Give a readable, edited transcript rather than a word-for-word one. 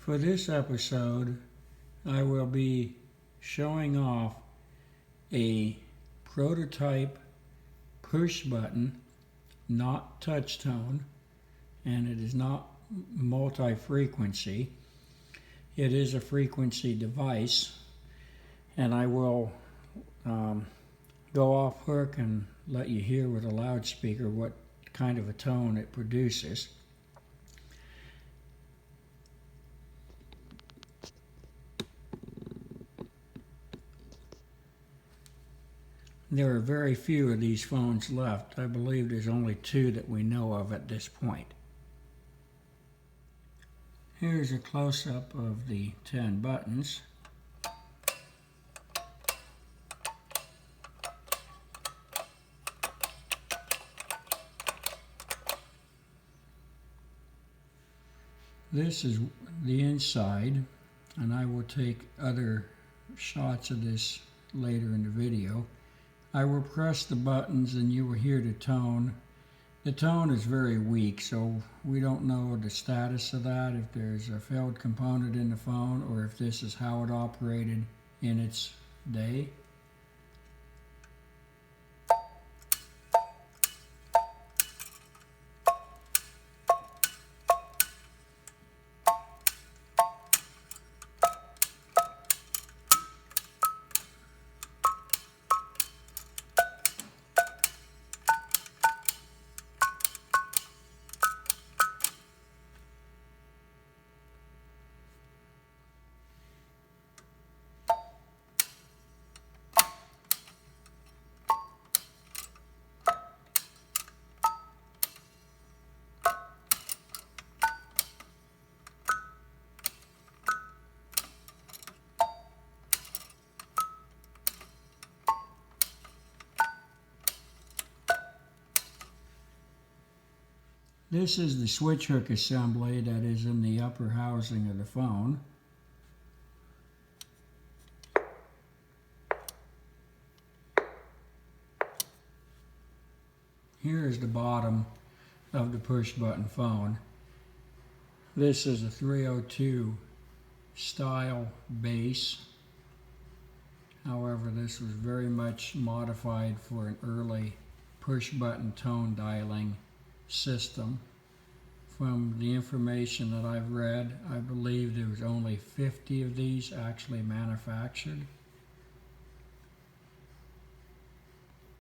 For this episode, I will be showing off a prototype push button, not touch tone, and it is not multi-frequency. It is a frequency device, and I will go off hook and let you hear with a loudspeaker what kind of a tone it produces. There are very few of these phones left. I believe there's only 2 that we know of at this point. Here's a close-up of the 10 buttons. This is the inside, and I will take other shots of this later in the video. I will press the buttons and you will hear the tone. The tone is very weak, so we don't know the status of that, if there's a failed component in the phone or if this is how it operated in its day. This is the switch hook assembly that is in the upper housing of the phone. Here is the bottom of the push button phone. This is a 302 style base. However, this was very much modified for an early push button tone dialing system. From the information that I've read, I believe there was only 50 of these actually manufactured.